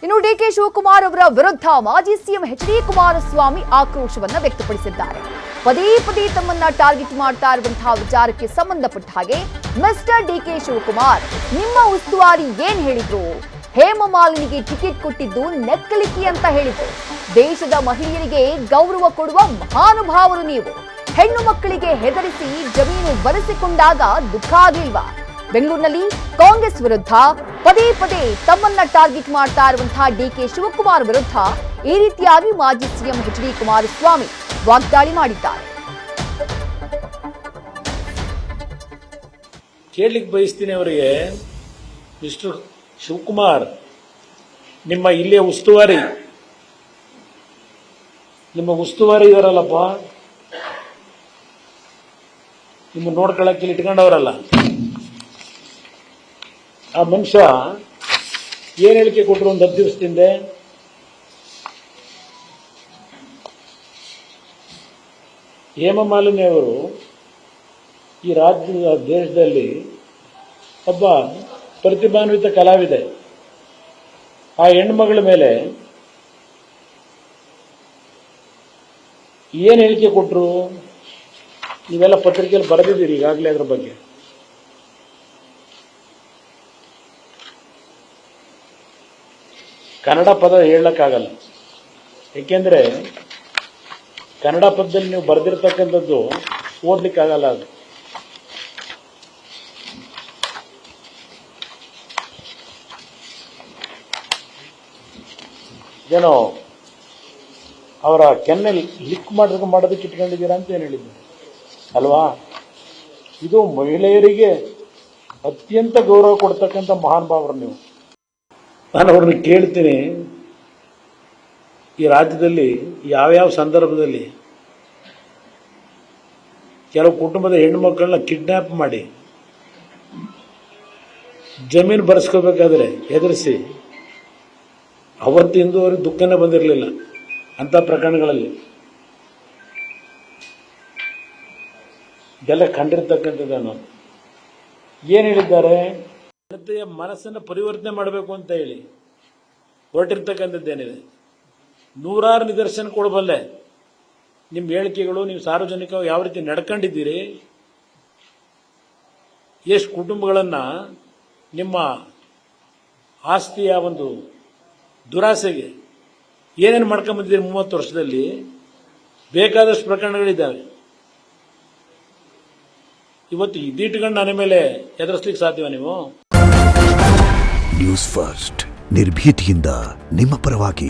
ಇನ್ನು ಡಿಕೆ ಶಿವಕುಮಾರ್ ಅವರ ವಿರುದ್ಧ ಮಾಜಿ ಸಿಎಂ ಎಚ್.ಡಿ. ಕುಮಾರಸ್ವಾಮಿ ಆಕ್ರೋಶವನ್ನ ವ್ಯಕ್ತಪಡಿಸಿದ್ದಾರೆ. ಪದೇ ಪದೇ ತಮ್ಮನ್ನ ಟಾರ್ಗೆಟ್ ಮಾಡ್ತಾ ಇರುವಂತಹ ವಿಚಾರಕ್ಕೆ ಸಂಬಂಧಪಟ್ಟ ಹಾಗೆ ಮಿಸ್ಟರ್ ಡಿಕೆ ಶಿವಕುಮಾರ್, ನಿಮ್ಮ ಉಸ್ತುವಾರಿ ಏನ್ ಹೇಳಿದ್ರು? ಹೇಮಮಾಲಿನಿಗೆ ಟಿಕೆಟ್ ಕೊಟ್ಟಿದ್ದು ನಕ್ಕಲಿಕ್ಕಿ ಅಂತ ಹೇಳಿದ್ರು. ದೇಶದ ಮಹಿಳೆಯರಿಗೆ ಗೌರವ ಕೊಡುವ ಮಹಾನುಭಾವರು ನೀವು. ಹೆಣ್ಣು ಮಕ್ಕಳಿಗೆ ಹೆದರಿಸಿ ಜಮೀನು ಬಳಸಿಕೊಂಡಾಗ ದುಃಖ ಆಗಲಿಲ್ವಾ? ಬೆಂಗಳೂರಿನಲ್ಲಿ ಕಾಂಗ್ರೆಸ್ ವಿರುದ್ಧ ಪದೇ ಪದೇ ತಮ್ಮನ್ನ ಟಾರ್ಗೆಟ್ ಮಾಡ್ತಾ ಇರುವಂತಹ ಡಿಕೆ ಶಿವಕುಮಾರ್ ವಿರುದ್ಧ ಈ ರೀತಿಯಾಗಿ ಮಾಜಿ ಸಿಎಂ ಎಚ್.ಡಿ. ಕುಮಾರಸ್ವಾಮಿ ವಾಗ್ದಾಳಿ ಮಾಡಿದ್ದಾರೆ. ಕೇಳಲಿಕ್ಕೆ ಬಯಸ್ತೀನಿ ಅವರಿಗೆ, ಮಿಸ್ಟರ್ ಶಿವಕುಮಾರ್, ನಿಮ್ಮ ಇಲ್ಲಿಯ ಉಸ್ತುವಾರಿ ಇದಾರಲ್ಲಪ್ಪ, ನಿಮ್ಮ ನೋಡ್ಕೊಳ್ಳಕ್ಕೆ ಇಟ್ಕೊಂಡವರಲ್ಲ, ಆ ಮನುಷ್ಯ ಏನ್ ಹೇಳಿಕೆ ಕೊಟ್ಟರು ಒಂದು 10 ದಿವಸದಿಂದ? ಹೇಮಮಾಲಿನಿ ಅವರು ಈ ರಾಜ್ಯದ ದೇಶದಲ್ಲಿ ಒಬ್ಬ ಪ್ರತಿಭಾನ್ವಿತ ಕಲಾವಿದೆ. ಆ ಹೆಣ್ಮಗಳ ಮೇಲೆ ಏನ್ ಹೇಳಿಕೆ ಕೊಟ್ಟರು? ನೀವೆಲ್ಲ ಪತ್ರಿಕೆಯಲ್ಲಿ ಬರೆದಿದ್ದೀರಿ ಈಗಾಗಲೇ ಅದ್ರ ಬಗ್ಗೆ. ಕನ್ನಡ ಪದ ಹೇಳಕ್ಕಾಗಲ್ಲ, ಏಕೆಂದ್ರೆ ಕನ್ನಡ ಪದದಲ್ಲಿ ನೀವು ಬರೆದಿರ್ತಕ್ಕಂಥದ್ದು ಓದ್ಲಿಕ್ಕಾಗಲ್ಲ. ಅದು ಏನೋ ಅವರ ಕೆನ್ನೆಲ್ ಲಿಕ್ ಮಾಡೋದಕ್ಕೆ ಇಟ್ಕೊಂಡಿದ್ದೀರಾ ಅಂತ ಏನು ಹೇಳಿದ್ರು ಅಲ್ವಾ? ಇದು ಮಹಿಳೆಯರಿಗೆ ಅತ್ಯಂತ ಗೌರವ ಕೊಡ್ತಕ್ಕಂಥ ಮಹಾನ್ ಭಾವರು ನೀವು. ನಾನು ಅವ್ರನ್ನ ಕೇಳ್ತೀನಿ, ಈ ರಾಜ್ಯದಲ್ಲಿ ಯಾವ್ಯಾವ ಸಂದರ್ಭದಲ್ಲಿ ಕೆಲವು ಕುಟುಂಬದ ಹೆಣ್ಣು ಮಕ್ಕಳನ್ನ ಕಿಡ್ನಾಪ್ ಮಾಡಿ ಜಮೀನು ಬರೆಸ್ಕೋಬೇಕಾದ್ರೆ ಹೆದರಿಸಿ ಅವತ್ತಿಂದು ಅವ್ರಿಗೆ ದುಃಖನೇ ಬಂದಿರಲಿಲ್ಲ ಅಂತ ಪ್ರಕರಣಗಳಲ್ಲಿ ಇದೆಲ್ಲ ಕಂಡಿರ್ತಕ್ಕಂಥದ್ದನ್ನು ಏನು ಹೇಳಿದ್ದಾರೆ? ಜನತೆಯ ಮನಸ್ಸನ್ನು ಪರಿವರ್ತನೆ ಮಾಡಬೇಕು ಅಂತ ಹೇಳಿ ಹೊರಟಿರ್ತಕ್ಕಂಥದ್ದೇನಿದೆ. ನೂರಾರು ನಿದರ್ಶನ ಕೊಡಬಲ್ಲೆ. ನಿಮ್ಮ ಹೇಳಿಕೆಗಳು, ನೀವು ಸಾರ್ವಜನಿಕವಾಗಿ ಯಾವ ರೀತಿ ನಡ್ಕೊಂಡಿದ್ದೀರಿ, ಎಷ್ಟು ಕುಟುಂಬಗಳನ್ನು ನಿಮ್ಮ ಆಸ್ತಿಯ ಒಂದು ದುರಾಸೆಗೆ ಏನೇನು ಮಾಡ್ಕೊಂಡ್ಬಂದಿದ್ದೀರಿ 30 ವರ್ಷದಲ್ಲಿ, ಬೇಕಾದಷ್ಟು ಪ್ರಕರಣಗಳಿದ್ದಾವೆ. ಇವತ್ತು ಇದಿಟ್ಕೊಂಡು ನನ್ನ ಮೇಲೆ ಎದುರಿಸ್ಲಿಕ್ಕೆ ಸಾಧ್ಯವ ನೀವು? ನ್ಯೂಸ್ ಫಸ್ಟ್, ನಿರ್ಭೀತಿಯಿಂದ ನಿಮ್ಮ ಪರವಾಗಿ.